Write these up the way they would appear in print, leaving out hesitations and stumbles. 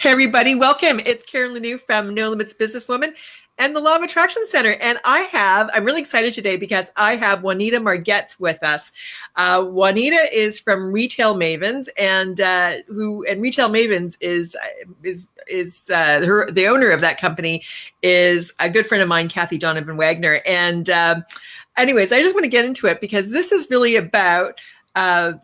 Hey everybody, welcome. It's Karen Lanoux from No Limits Businesswoman and the Law of Attraction Center. And I'm really excited today because I have Juanita Margetts with us. Juanita is from Retail Mavens, and Retail Mavens the owner of that company is a good friend of mine, Kathy Donovan Wagner. And anyways, I just want to get into it because this is really about a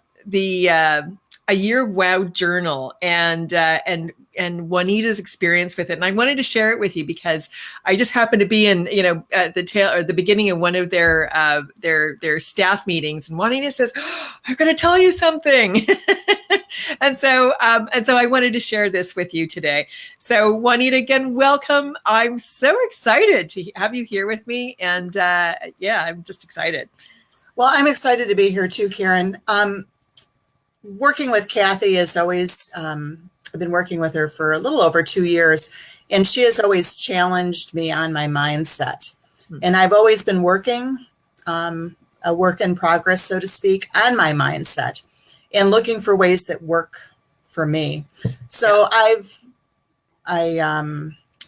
year of wow journal and Juanita's experience with it. And I wanted to share it with you because I just happened to be in, at the beginning of one of their staff meetings, and Juanita says, "Oh, I'm going to tell you something." and so I wanted to share this with you today. So Juanita, again, welcome. I'm so excited to have you here with me. And I'm just excited. Well, I'm excited to be here too, Karen. Working with Kathy is always, I've been working with her for a little over 2 years, and she has always challenged me on my mindset. And I've always been working, a work in progress, so to speak, on my mindset and looking for ways that work for me. So I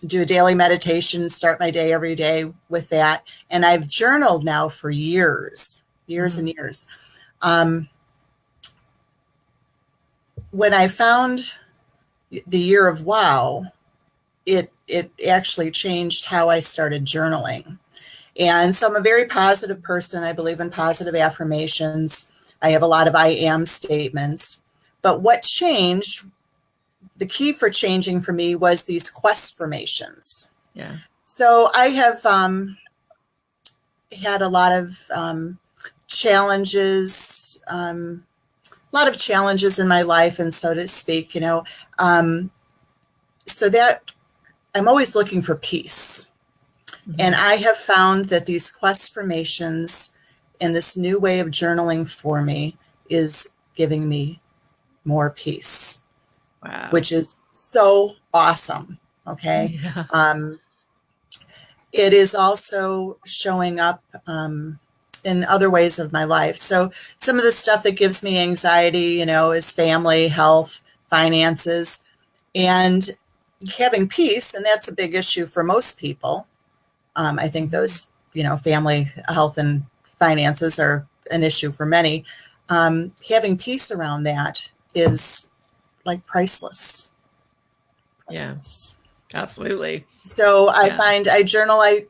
do a daily meditation, start my day every day with that. And I've journaled now for years and years. When I found the year of wow, it actually changed how I started journaling. And so I'm a very positive person. I believe in positive affirmations. I have a lot of I am statements. But what changed, the key for changing for me was these quest formations. Yeah. So I have had a lot of challenges, in my life, and so to speak, so that I'm always looking for peace. And I have found that these quest formations and this new way of journaling for me is giving me more peace. Wow. Which is so awesome. Okay. Yeah. It is also showing up in other ways of my life. So some of the stuff that gives me anxiety, is family, health, finances, and having peace. And that's a big issue for most people. I think those, family, health, and finances are an issue for many. Having peace around that is like priceless. Yeah, absolutely. So I find I journal, I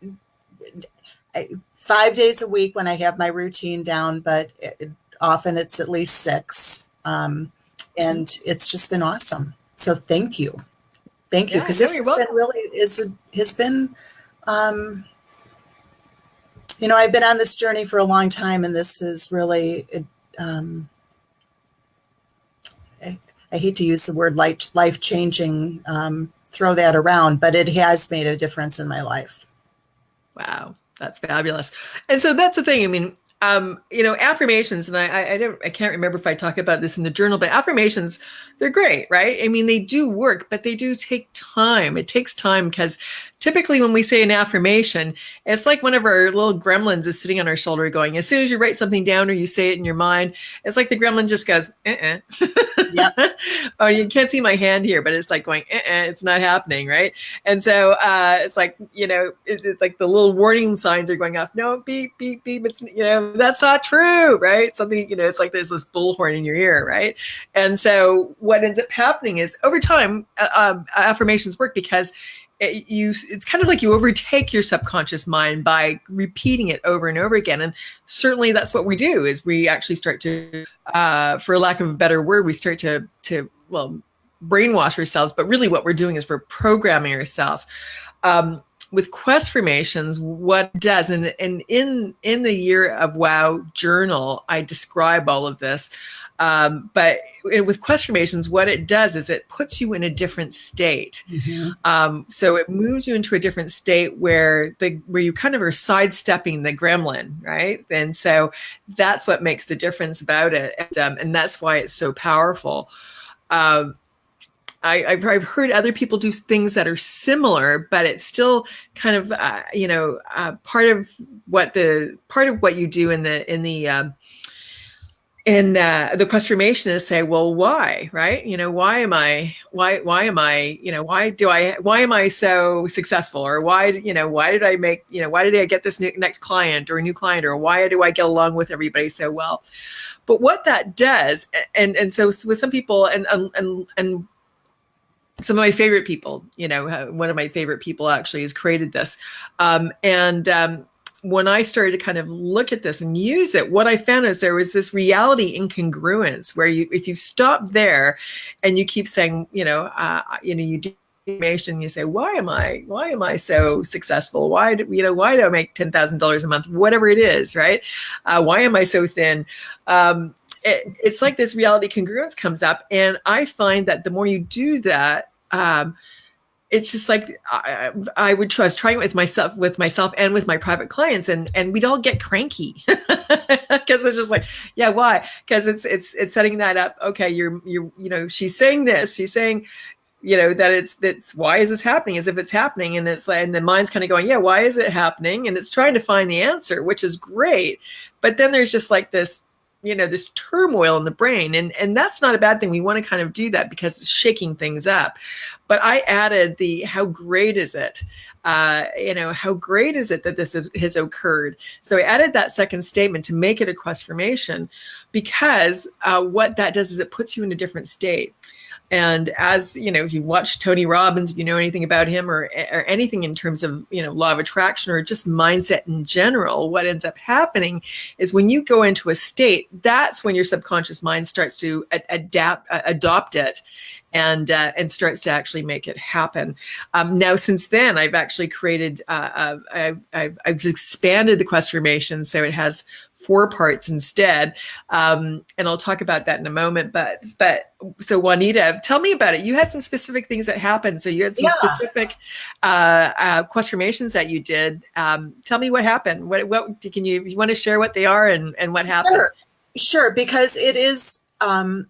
5 days a week when I have my routine down, but often it's at least 6. And it's just been awesome. So thank you. Thank you. Because this has been really, has been, I've been on this journey for a long time, and this is really, I hate to use the word life-changing, throw that around, but it has made a difference in my life. Wow. That's fabulous. And so that's the thing. I mean, affirmations, and I can't remember if I talk about this in the journal, but affirmations, they're great, right? I mean, they do work, but they do take time. It takes time because typically when we say an affirmation, it's like one of our little gremlins is sitting on our shoulder going, as soon as you write something down or you say it in your mind, it's like the gremlin just goes, Yep. Oh, you can't see my hand here, but it's like going, it's not happening, right? And so it's like, it's like the little warning signs are going off. No, beep, beep, beep. It's, that's not true, right? Something, it's like there's this bullhorn in your ear, right? And so what ends up happening is over time, affirmations work because it's kind of like you overtake your subconscious mind by repeating it over and over again. And certainly that's what we do is we actually start to, for lack of a better word, we start to brainwash ourselves. But really what we're doing is we're programming ourselves. With quest formations, what it does, and in the Year of Wow journal, I describe all of this. But with quest formations, what it does is it puts you in a different state. So it moves you into a different state where you kind of are sidestepping the gremlin, right? And so that's what makes the difference about it, and that's why it's so powerful. I've heard other people do things that are similar, but it's still kind of part of what you do in the And the question is say, well, why, right? Why am I, why am I so successful? Or why did I make, why did I get this next client or a new client? Or why do I get along with everybody so well? But what that does, and so with some people, and some of my favorite people, one of my favorite people actually has created this. When I started to kind of look at this and use it, what I found is there was this reality incongruence where if you stop there and you keep saying, you do information, you say, why am I so successful? Why do I make $10,000 a month? Whatever it is, right? Why am I so thin? It's like this reality congruence comes up. And I find that the more you do that, it's just like I was trying it with myself and with my private clients, and we'd all get cranky because it's just like, yeah, why? Because it's setting that up. Okay, she's saying this, she's saying, that it's why is this happening? As if it's happening, and it's like, and the mind's kind of going, yeah, why is it happening? And it's trying to find the answer, which is great, but then there's just like this. This turmoil in the brain. And that's not a bad thing. We want to kind of do that because it's shaking things up. But I added how great is it? How great is it that this has occurred? So I added that second statement to make it a questionation, because what that does is it puts you in a different state. And as if you watch Tony Robbins, if you know anything about him or anything in terms of, law of attraction or just mindset in general, what ends up happening is when you go into a state, that's when your subconscious mind starts to adopt it and starts to actually make it happen. Now, since then, I've actually created, I've expanded the questionation so it has 4 parts instead. And I'll talk about that in a moment. But so Juanita, tell me about it. You had some specific things that happened. So you had some specific questionations that you did. Tell me what happened. What can you want to share what they are and what happened? Sure, because it is kind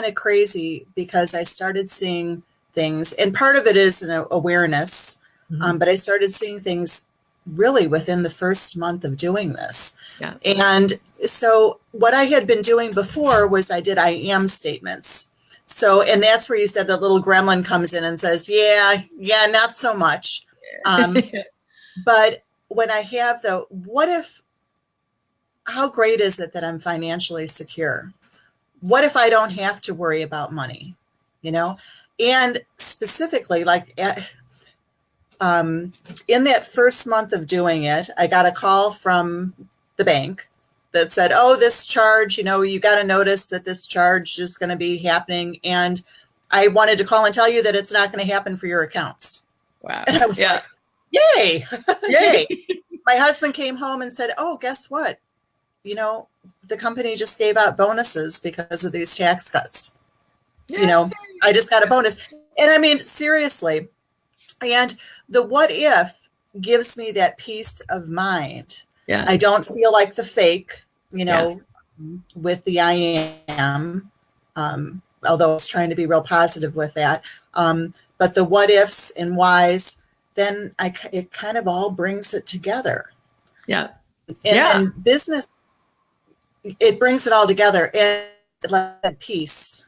of crazy, because I started seeing things, and part of it is an awareness, but I started seeing things really within the first month of doing this. Yeah. And so what I had been doing before was I did I am statements. So, and that's where you said the little gremlin comes in and says, yeah, not so much. But when I have how great is it that I'm financially secure? What if I don't have to worry about money? And specifically, like in that first month of doing it, I got a call from the bank that said, oh, this charge, you got to notice that this charge is going to be happening. And I wanted to call and tell you that it's not going to happen for your accounts. Wow. And I was like, yay. Yay. My husband came home and said, oh, guess what? The company just gave out bonuses because of these tax cuts. Yay. I just got a bonus. And I mean, seriously. And the what if gives me that peace of mind. Yeah. I don't feel like the fake, with the I am, although I was trying to be real positive with that. But the what ifs and whys, then it kind of all brings it together. Yeah. And business, it brings it all together, and like peace.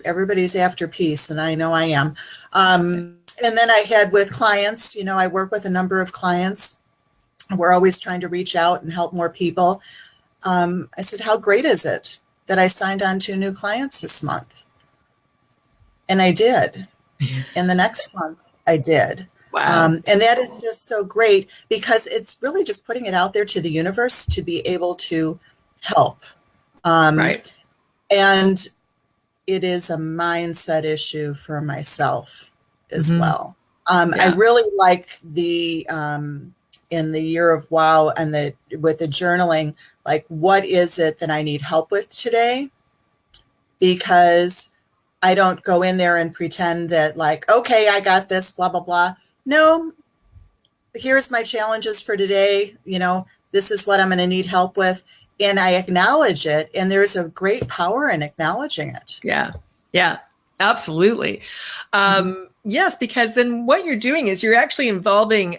Everybody's after peace, and I know I am. And then I had with clients, I work with a number of clients. We're always trying to reach out and help more people. I said, how great is it that I signed on 2 new clients this month? And I did. And the next month I did. Wow. And that is just so great, because it's really just putting it out there to the universe to be able to help. Right. And it is a mindset issue for myself as well. I really like the in the year of wow, and with the journaling, like, what is it that I need help with today? Because I don't go in there and pretend that, like, okay, I got this, blah, blah, blah. No, here's my challenges for today. This is what I'm going to need help with. And I acknowledge it. And there's a great power in acknowledging it. Yeah. Yeah, absolutely. Yes, because then what you're doing is you're actually involving,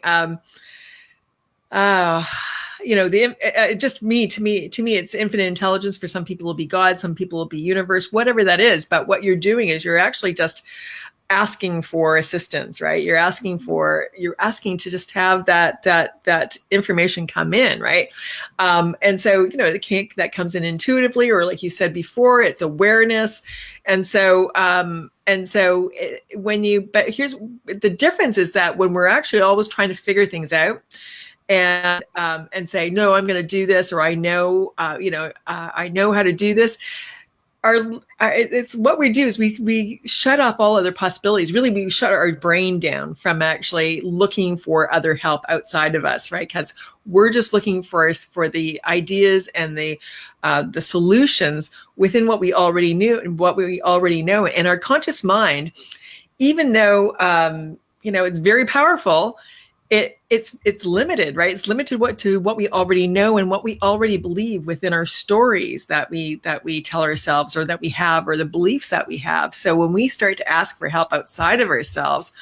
just to me, it's infinite intelligence. For some people, it'll be God. Some people will be universe, whatever that is. But what you're doing is you're actually just asking for assistance, right? You're asking to just have that information come in, right? And so, the cake that comes in intuitively, or like you said before, it's awareness. And so, but here's the difference, is that when we're actually always trying to figure things out, and say, no, I'm going to do this, or I know, I know how to do this. It's what we do is we shut off all other possibilities. Really, we shut our brain down from actually looking for other help outside of us, right? Because we're just looking for the ideas and the solutions within what we already knew and what we already know. And our conscious mind, even though it's very powerful, it's limited, right? It's limited to what we already know and what we already believe within our stories that we tell ourselves, or that we have, or the beliefs that we have. So when we start to ask for help outside of ourselves,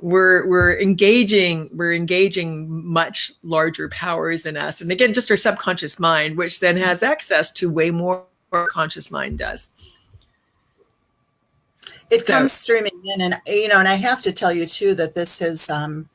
we're engaging much larger powers in us. And again, just our subconscious mind, which then has access to way more than our conscious mind does. It comes streaming in, and and I have to tell you too that this is I'm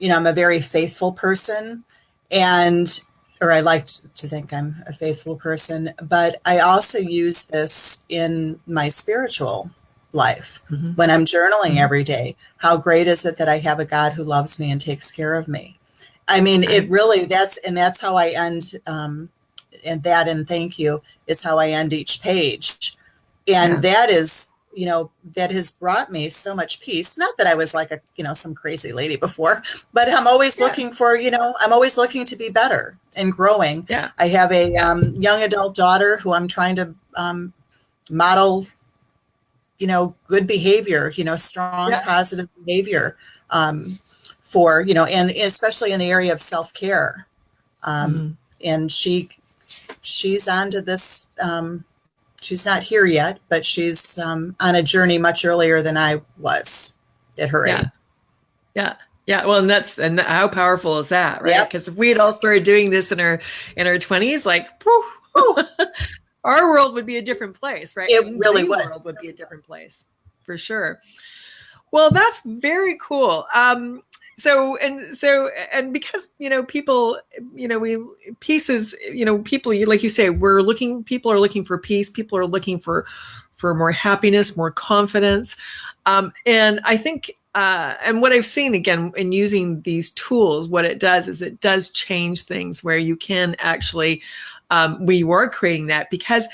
a very faithful person, or I like to think I'm a faithful person, but I also use this in my spiritual life. Mm-hmm. When I'm journaling every day. How great is it that I have a God who loves me and takes care of me? I mean, it really, that's how I end, and thank you is how I end each page. And that is, that has brought me so much peace. Not that I was like some crazy lady before, but I'm always looking for, I'm always looking to be better and growing. Yeah. I have a young adult daughter who I'm trying to model, good behavior, strong, positive behavior for, and especially in the area of self-care. And she's onto this, she's not here yet, but she's on a journey much earlier than I was at her age. Yeah. Well, and how powerful is that, right? Because if we had all started doing this in our 20s, like, our world would be a different place, right? It really would. The world would be a different place, for sure. Well, that's very cool. So because people, pieces, people, like you say, people are looking for peace. People are looking for more happiness, more confidence. And I think, and what I've seen again in using these tools, what it does is it does change things where you can actually, we are creating that because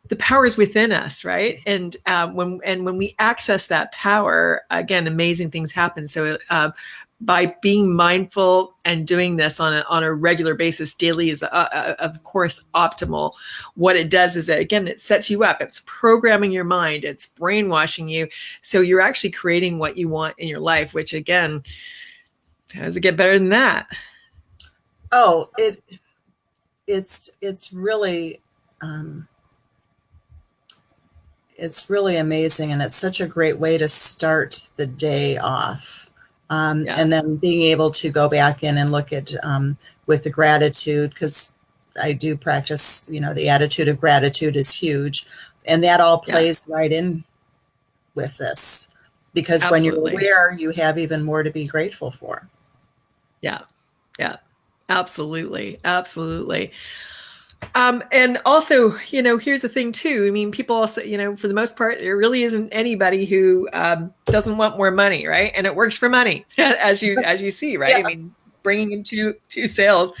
the power is within us, right? And when we access that power, again, amazing things happen. So by being mindful and doing this on a regular basis daily is of course optimal. What it does is that, again, it sets you up. It's programming your mind. It's brainwashing you. So you're actually creating what you want in your life, which again, how does it get better than that? Oh, it's really amazing, and it's such a great way to start the day off. And then being able to go back in and look at with the gratitude, because I do practice, the attitude of gratitude is huge, and that all plays right in with this, because when you're aware, you have even more to be grateful for. Yeah, absolutely. And also, here's the thing too. I mean, people also, for the most part, there really isn't anybody who doesn't want more money, right? And it works for money, as you see, right? I mean, bringing in two sales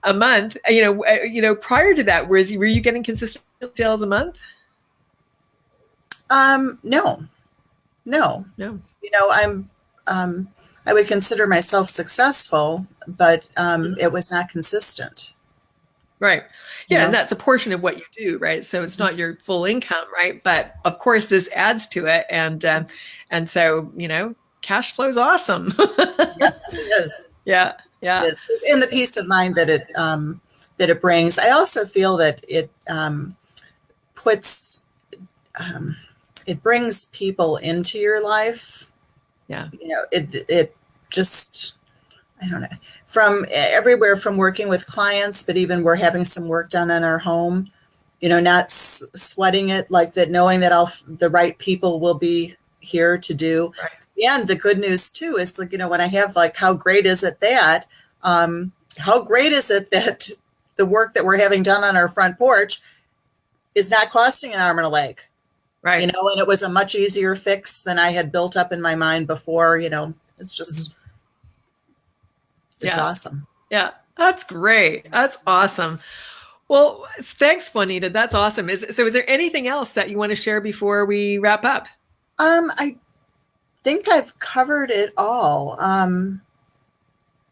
a month. Prior to that, were you getting consistent sales a month? No. I would consider myself successful, but it was not consistent. Right. Yeah. And that's a portion of what you do, right? So it's not your full income, right? But of course this adds to it. And so, cash flow is awesome. Yes, it is. Yeah. It is. And the peace of mind that it brings. I also feel that it it brings people into your life. Yeah. It just, I don't know, from everywhere from working with clients, but even we're having some work done in our home, not sweating it like that, knowing that the right people will be here to do. Right. And the good news too is like, when I have like, how great is it that, how great is it that the work that we're having done on our front porch is not costing an arm and a leg, Right. and it was a much easier fix than I had built up in my mind before, it's just, it's Yeah. awesome. Yeah. That's great. That's awesome. Well, thanks, Juanita. That's awesome. Is there anything else that you want to share before we wrap up? I think I've covered it all.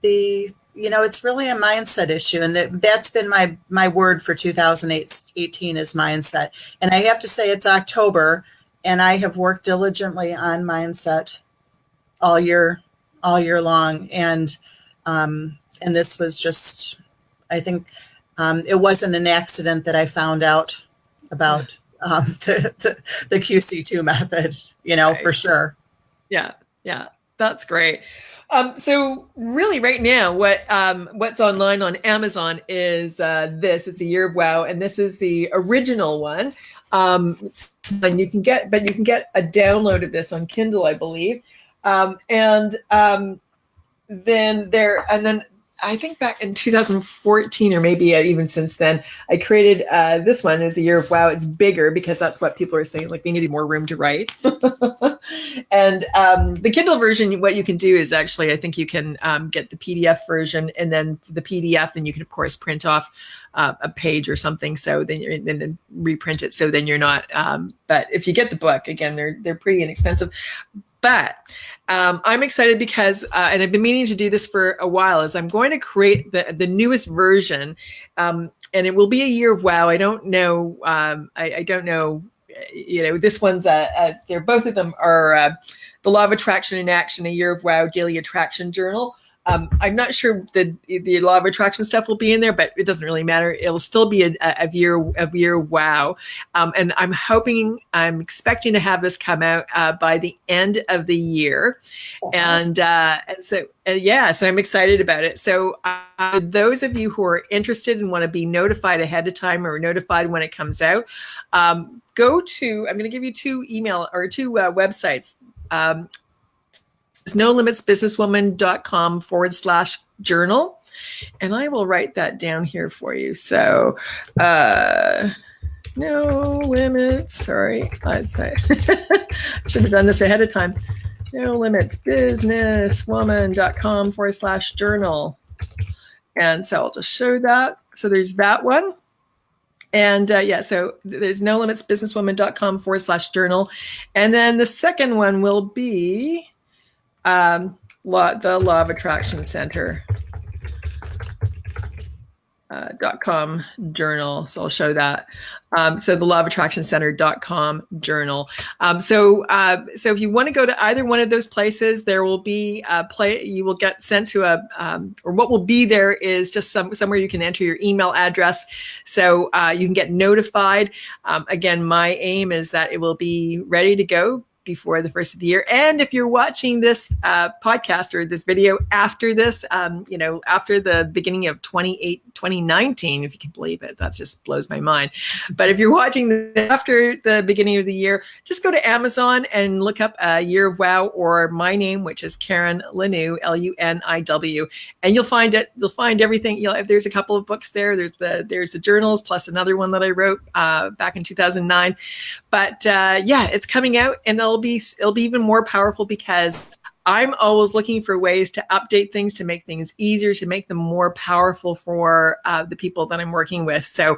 It's really a mindset issue, and that's been my word for 2018 is mindset. And I have to say it's October, and I have worked diligently on mindset all year long. And this was just, I think, it wasn't an accident that I found out about the QC2 method, Right. for sure. Yeah, yeah, that's great. So really right now, what's online on Amazon is this. It's a Year of Wow, and this is the original one. And you can get a download of this on Kindle, I believe. Then I think back in 2014, or maybe even since then, I created this one as a Year of Wow. It's bigger because that's what people are saying, like they needed more room to write. And the Kindle version, what you can do is actually, I think you can get the PDF version, and then the PDF, then you can of course print off a page or something. So then reprint it. So then you're not. But if you get the book, again, they're pretty inexpensive. But I'm excited because, and I've been meaning to do this for a while, is I'm going to create the newest version, and it will be a Year of Wow. I don't know. I don't know. This one's they're both of them are the Law of Attraction in Action, a Year of Wow Daily Attraction Journal. I'm not sure the Law of Attraction stuff will be in there, but it doesn't really matter. It'll still be a year wow. And I'm expecting to have this come out by the end of the year. Awesome. So I'm excited about it. So those of you who are interested and want to be notified ahead of time or notified when it comes out, I'm going to give you two websites. nolimitsbusinesswoman.com/journal. And I will write that down here for you. So, no limits. Sorry. I should have done this ahead of time. nolimitsbusinesswoman.com/journal. And so I'll just show that. So there's that one. And so there's nolimitsbusinesswoman.com/journal. And then the second one will be the Law of Attraction Center. .com journal. So I'll show that. So the Law of Attraction Center.com journal. So if you want to go to either one of those places, there will be you will get sent to or what will be there is just somewhere you can enter your email address. So you can get notified. Again, my aim is that it will be ready to go before the first of the year. And if you're watching this podcast or this video after this, after the beginning of 2019, if you can believe it, that just blows my mind. But if you're watching after the beginning of the year, just go to Amazon and look up Year of Wow or my name, which is Karen Laniw, Luniw, and you'll find it. You'll find everything. There's a couple of books there. There's the journals plus another one that I wrote back in 2009. But it's coming out, and it'll be even more powerful because I'm always looking for ways to update things, to make things easier, to make them more powerful for the people that I'm working with. So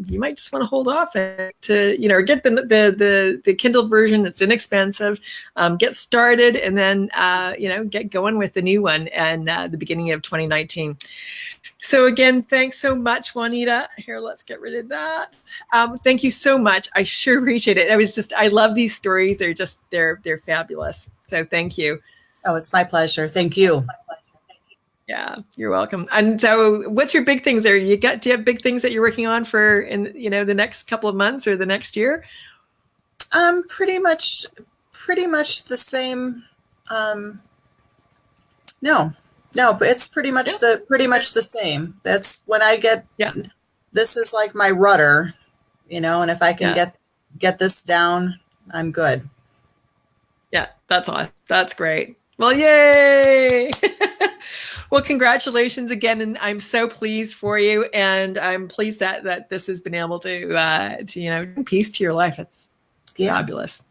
you might just want to hold off to get the Kindle version. It's inexpensive. Get started, and then get going with the new one and the beginning of 2019. So again, thanks so much, Juanita. Here, let's get rid of that. Thank you so much. I sure appreciate it. I love these stories. They're fabulous. So thank you. Oh, it's my pleasure. Thank you. Yeah, you're welcome. And so what's your big things there? Do you have big things that you're working on for in the next couple of months or the next year? Pretty much the same. No, No, but it's pretty much Yeah. the same. That's when I get, Yeah. this is like my rudder, and if I can Yeah. get this down, I'm good. Yeah. That's awesome. That's great. Well, yay. Well, congratulations again, and I'm so pleased for you, and I'm pleased that this has been able to bring peace to your life. It's Yeah. fabulous.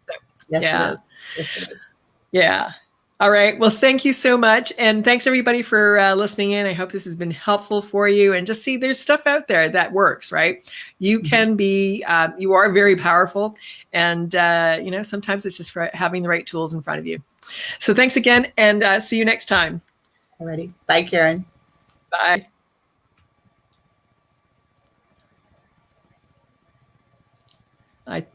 So, Yes, it yeah, is. Yes, it is. yeah. All right. Well, thank you so much, and thanks everybody for listening in. I hope this has been helpful for you. And just see, there's stuff out there that works, right? You Mhm. can be, you are very powerful, and sometimes it's just for having the right tools in front of you. So thanks again, and see you next time. Alrighty. Bye, Karen. Bye. I